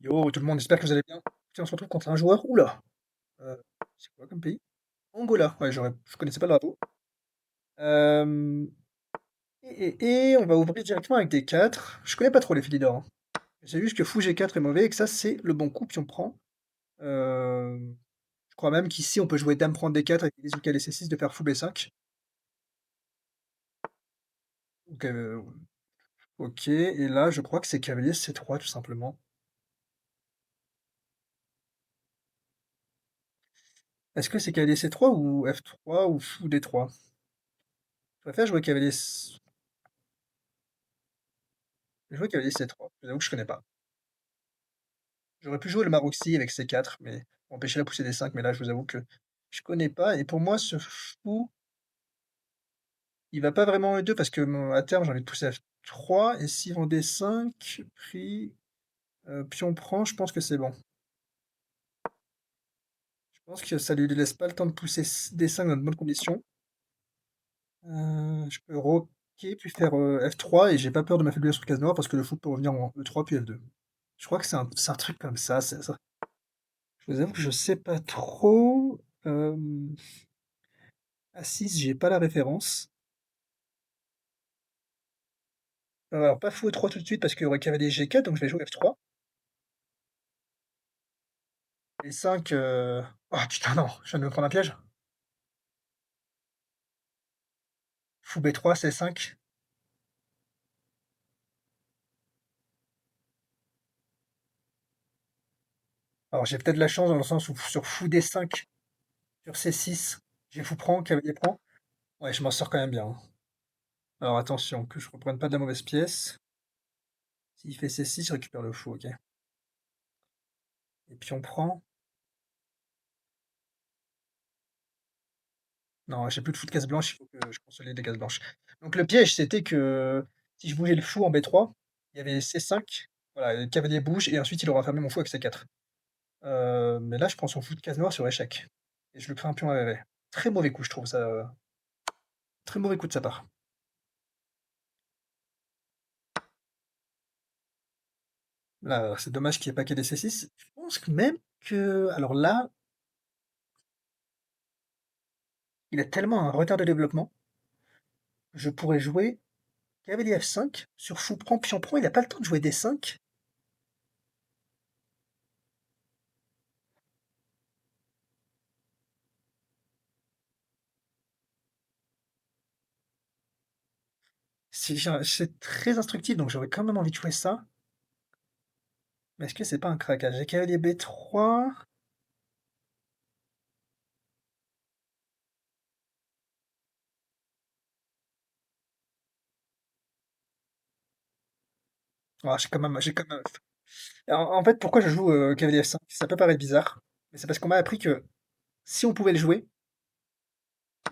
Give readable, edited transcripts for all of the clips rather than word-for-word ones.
Yo, tout le monde, j'espère que vous allez bien. Tiens, on se retrouve contre un joueur. Oula! C'est quoi comme pays? Angola. Ouais, je connaissais pas le drapeau. Euh, et on va ouvrir directement avec des 4. Je connais pas trop les filles d'or, hein. C'est juste que fou G4 est mauvais et que ça, c'est le bon coup, puis on prend. Euh, je crois même qu'ici, on peut jouer Dame prendre D4 avec les UK et C6 de faire fou B5. Donc, ok, et là, je crois que c'est cavalier C3, tout simplement. Est-ce que c'est cavalier C3 ou F3 ou fou D3? Je préfère jouer cavalier C3. Je vous avoue que je connais pas. J'aurais pu jouer le Maroxy avec C4, mais pour empêcher la poussée des 5, mais là, je vous avoue que je connais pas. Et pour moi, ce fou, il va pas vraiment E2 parce que à terme, j'ai envie de pousser F3. Et s'ils vont D5, puis pion prend, je pense que c'est bon. Je pense que ça lui laisse pas le temps de pousser D5 dans de bonnes conditions. Je peux roquer, puis faire F3, et j'ai pas peur de m'affaiblir sur case noire parce que le fou peut revenir en E3 puis F2. Je crois que c'est un truc comme ça. Je vous avoue que je sais pas trop. A6, j'ai pas la référence. Alors, pas fou E3 tout de suite parce qu'il y aurait cavalier G4, donc je vais jouer F3. Et 5. Oh putain, non, je viens de me prendre un piège. Fou B3, C5. Alors, j'ai peut-être de la chance dans le sens où sur fou D5, sur C6, j'ai fou prend, cavalier prend. Ouais, je m'en sors quand même bien, hein. Alors, attention, que je reprenne pas de la mauvaise pièce. S'il fait C6, je récupère le fou, ok. Et puis on prend. Non, j'ai plus de fou de case blanche, il faut que je consolide des cases blanches. Donc le piège, c'était que si je bougeais le fou en B3, il y avait C5, voilà, le cavalier bouge, et ensuite il aura fermé mon fou avec C4. Mais là, je prends son fou de case noire sur échec. Et je lui fais un pion à VV. Très mauvais coup, je trouve ça. Très mauvais coup de sa part. Là, c'est dommage qu'il n'y ait pas KD C6. Je pense que même que. Alors là, il a tellement un retard de développement. Je pourrais jouer cavalier F5 sur fou prend, pion prend. Il n'a pas le temps de jouer D5. C'est très instructif, donc j'aurais quand même envie de jouer ça. Mais est-ce que c'est pas un craquage? J'ai cavalier B3. Ah, j'ai quand même. En fait, pourquoi je joue cavalier F5? Ça peut paraître bizarre, mais c'est parce qu'on m'a appris que si on pouvait le jouer,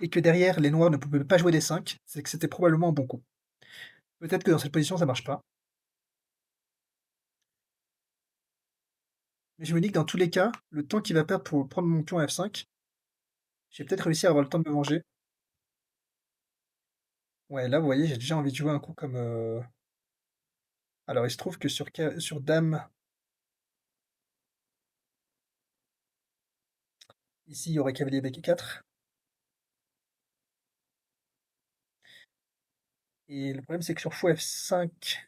et que derrière les noirs ne pouvaient pas jouer des 5, c'est que c'était probablement un bon coup. Peut-être que dans cette position ça marche pas, mais je me dis que dans tous les cas, le temps qu'il va perdre pour prendre mon pion à F5, j'ai peut-être réussi à avoir le temps de me venger. Ouais, là vous voyez, j'ai déjà envie de jouer un coup comme. Alors il se trouve que sur Dame, ici il y aurait cavalier B4, et le problème c'est que sur fou F5,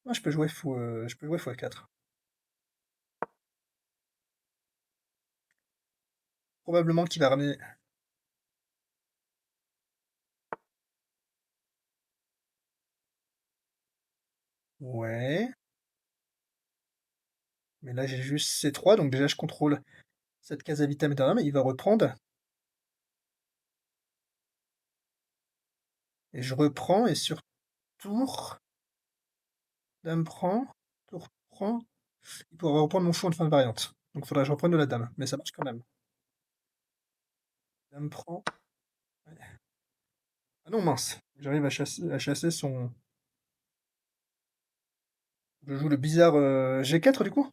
moi je peux jouer fou F4. Probablement qu'il va ramener. Ouais, mais là j'ai juste C3, donc déjà je contrôle cette case à vitam aeternam, et il va reprendre, et je reprends, et sur tour, dame prend, tour prend, il pourra reprendre mon fou en fin de variante. Donc il faudrait que je reprenne de la dame, mais ça marche quand même. Dame prend. Ouais. Ah non, mince, j'arrive à chasser son. Je joue le bizarre G4 du coup?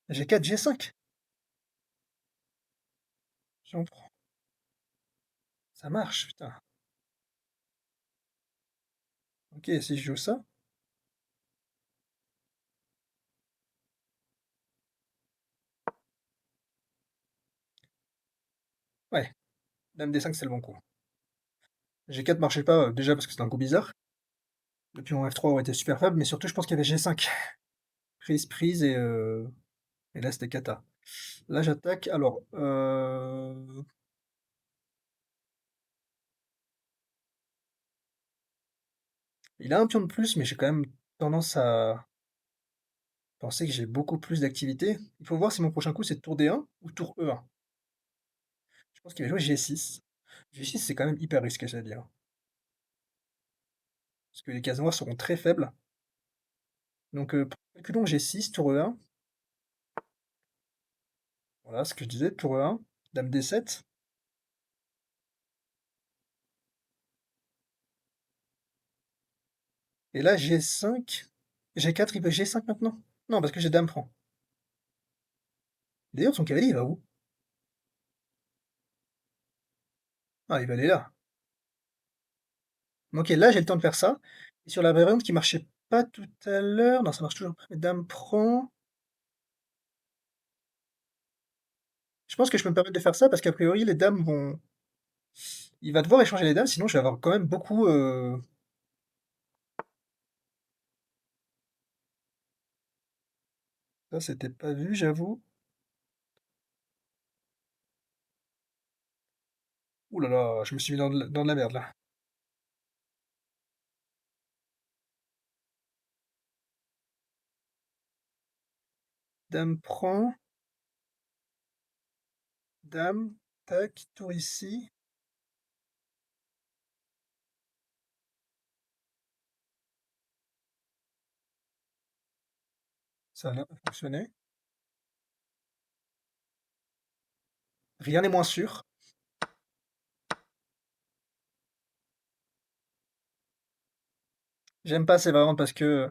G4, G5. J'en prends. Ça marche, putain. OK, si je joue ça, ouais, dame D5, c'est le bon coup. G4 marchait pas, déjà parce que c'était un coup bizarre. Le pion F3 aurait été super faible, mais surtout je pense qu'il y avait G5. Prise, prise et là c'était cata. Là j'attaque, alors, il a un pion de plus, mais j'ai quand même tendance à penser que j'ai beaucoup plus d'activité. Il faut voir si mon prochain coup c'est tour D1 ou tour E1. Je pense qu'il va jouer G6. G6 c'est quand même hyper risqué, j'allais dire. Parce que les cases noires seront très faibles. Donc calculons G6, tour E1. Voilà ce que je disais, tour E1, dame D7. Et là G5. G4, il veut G5 maintenant? Non, parce que j'ai dame prend. D'ailleurs, son cavalier, il va où? Ah, il va aller là. Ok, là, j'ai le temps de faire ça. Et sur la variante qui marchait pas tout à l'heure, non, ça marche toujours pas. Dame prend. Je pense que je peux me permettre de faire ça parce qu'a priori, les dames vont. Il va devoir échanger les dames, sinon je vais avoir quand même beaucoup. Ça, c'était pas vu, j'avoue. Ouh là là, je me suis mis dans de la merde là. Dame prend. Dame. Tac, tour ici. Ça a l'air de fonctionner. Rien n'est moins sûr. J'aime pas ces variantes parce que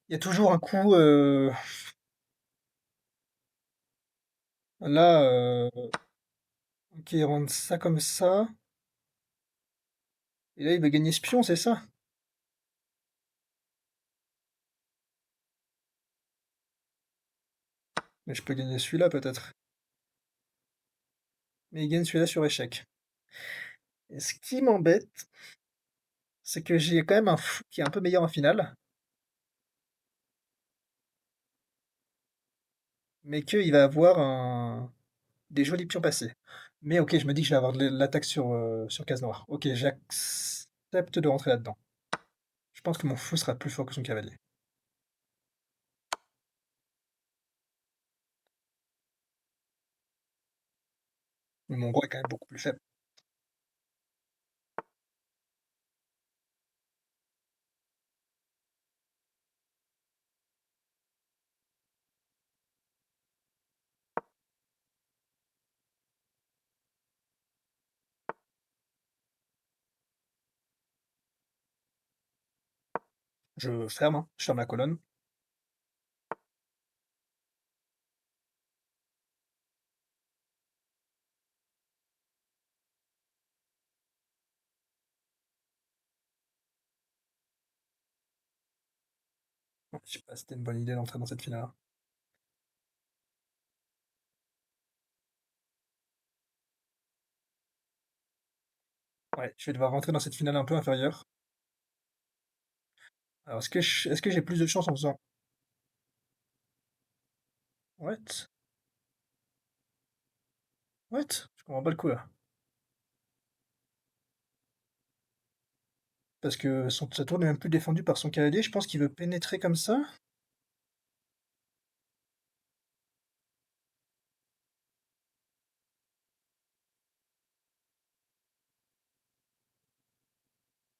il y a toujours un coup. Là, ok, rendre ça comme ça. Et là, il va gagner ce pion, c'est ça? Mais je peux gagner celui-là peut-être. Mais il gagne celui-là sur échec. Et ce qui m'embête, c'est que j'ai quand même un fou qui est un peu meilleur en finale, mais qu'il va avoir des jolis pions passés. Mais ok, je me dis que je vais avoir de l'attaque sur case noire. Ok, j'accepte de rentrer là-dedans. Je pense que mon fou sera plus fort que son cavalier. Mais mon roi est quand même beaucoup plus faible. Je ferme, hein, je ferme la colonne. Je sais pas si c'était une bonne idée d'entrer dans cette finale. Ouais, je vais devoir rentrer dans cette finale un peu inférieure. Alors, est-ce que j'ai plus de chance en faisant... What? What? Je comprends pas le coup là. Parce que sa tour n'est même plus défendue par son cavalier. Je pense qu'il veut pénétrer comme ça.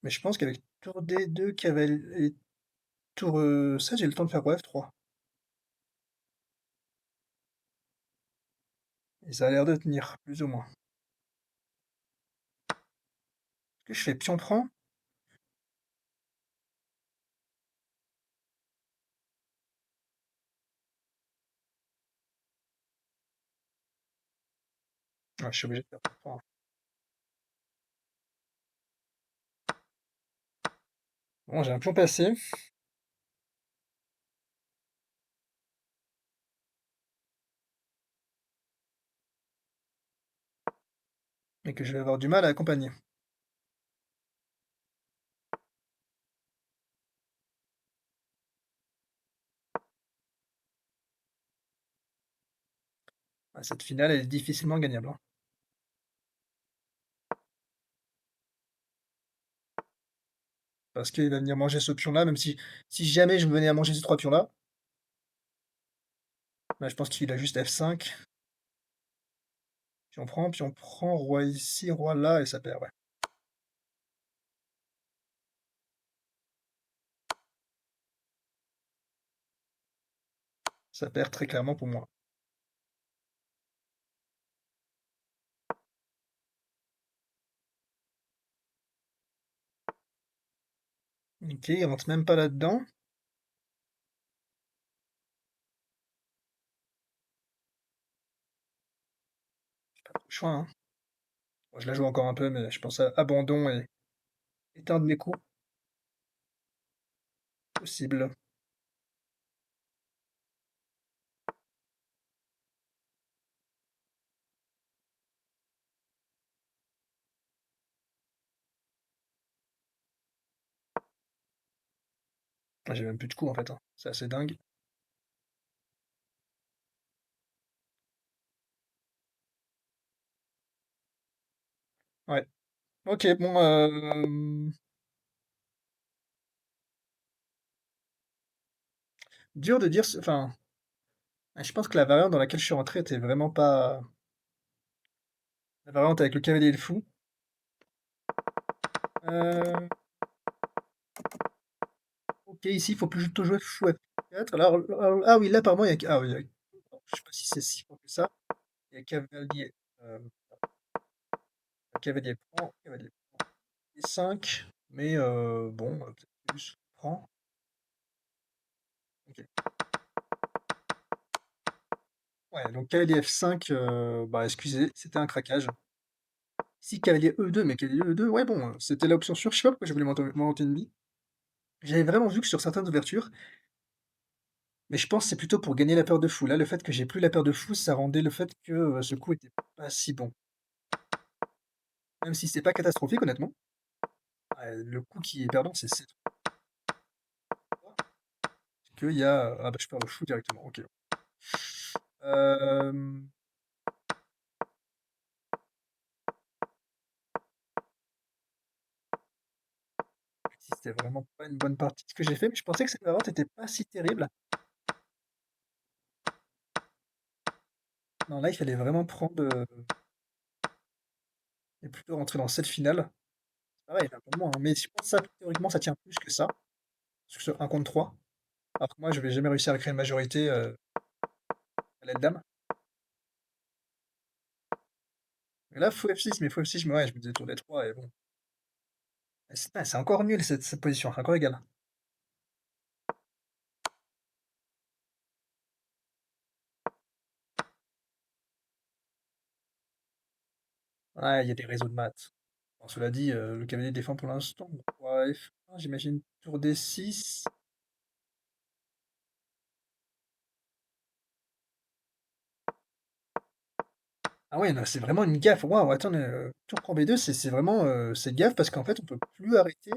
Mais je pense qu'avec tour D2, cavalier et tour 7, j'ai le temps de faire roi F3. Et ça a l'air de tenir, plus ou moins. Est-ce que je fais pion prend? Ouais, je suis obligé de faire pion prend. Bon, j'ai un pion passé, mais que je vais avoir du mal à accompagner. Ah, cette finale, elle est difficilement gagnable, hein. Parce qu'il va venir manger ce pion-là, même si jamais je venais à manger ces 3 pions-là, bah, je pense qu'il a juste F5, puis on prend roi ici, roi là, et ça perd, ouais. Ça perd très clairement pour moi. OK, il rentre même pas là-dedans. Pas trop le choix, hein. Bon, je la joue encore un peu, mais je pense à abandon et éteindre mes coups, possible. Ah, j'ai même plus de coups, en fait, hein. C'est assez dingue. Ouais. OK, bon, dur de dire enfin, je pense que la variante dans laquelle je suis rentré était vraiment pas la variante avec le cavalier et le fou. Heu, OK, ici, il faut plutôt jouer fou F4. Ah oui, là, apparemment, il y a ah oui, je sais pas si c'est si fort que ça. Il y a cavalier, heu, cavalier prend E5, mais bon, peut-être que juste prend. OK. Ouais, donc cavalier F5, bah, excusez, c'était un craquage. Si cavalier E2, mais cavalier E2, ouais, bon, c'était l'option sûre. Je sais pas pourquoi j'ai voulu monter une bille. J'avais vraiment vu que sur certaines ouvertures, mais je pense que c'est plutôt pour gagner la paire de fou. Là, le fait que j'ai plus la paire de fou, ça rendait le fait que, ce coup était pas si bon. Même si c'est pas catastrophique, honnêtement. Le coup qui est perdant, c'est C3, qu'il y a, ah bah, je perds le fou directement, OK. Hem, Si c'était vraiment pas une bonne partie de ce que j'ai fait, mais je pensais que cette variante était pas si terrible. Non, là, il fallait vraiment prendre, et plutôt rentrer dans cette finale. Pareil, là, pour moi, hein, mais je pense que ça, théoriquement, ça tient plus que ça, sur ce 1 contre 3. Alors que moi, je vais jamais réussir à créer une majorité, à l'aide dame. Et là, fou F6, mais fou F6, ouais, je me disais tour D3 et bon. C'est encore nul cette position, c'est encore égal. Ouais, il y a des réseaux de maths. Bon, cela dit, le cavalier défend pour l'instant. Roi F1, j'imagine tour D6. Ah ouais, non, c'est vraiment une gaffe. Waouh, attends, tour prend B2, c'est vraiment, c'est gaffe parce qu'en fait, on peut plus arrêter,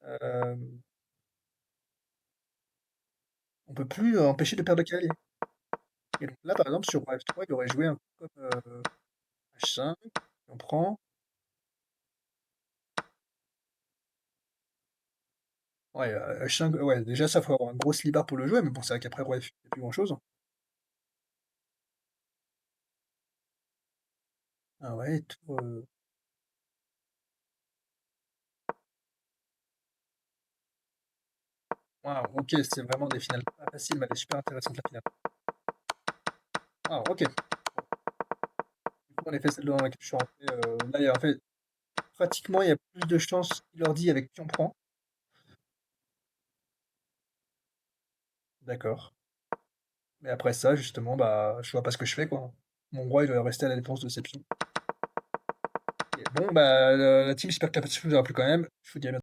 hem, on peut plus, empêcher de perdre le cavalier. Et donc là, par exemple, sur roi F3, il aurait joué un coup comme, H5, on prend. Ouais, H5, ouais, déjà ça, faut avoir un gros slibard pour le jouer, mais bon, c'est vrai qu'après roi F, il y a plus grand-chose. Ah ouais, tour, waouh, OK, c'est vraiment des finales pas faciles, mais elle est super intéressante la finale. Waouh, OK. Du coup, en effet, celle dans laquelle je suis rentré, là, il y a en fait, pratiquement, il y a plus de chances qu'il leur dit avec qui on prend. D'accord. Mais après ça, justement, bah, je vois pas ce que je fais, quoi. Mon roi, il doit rester à la défense de ses pions. Et bon, bah, la team, j'espère que la partie vous aura plu quand même. Je vous dis à bientôt.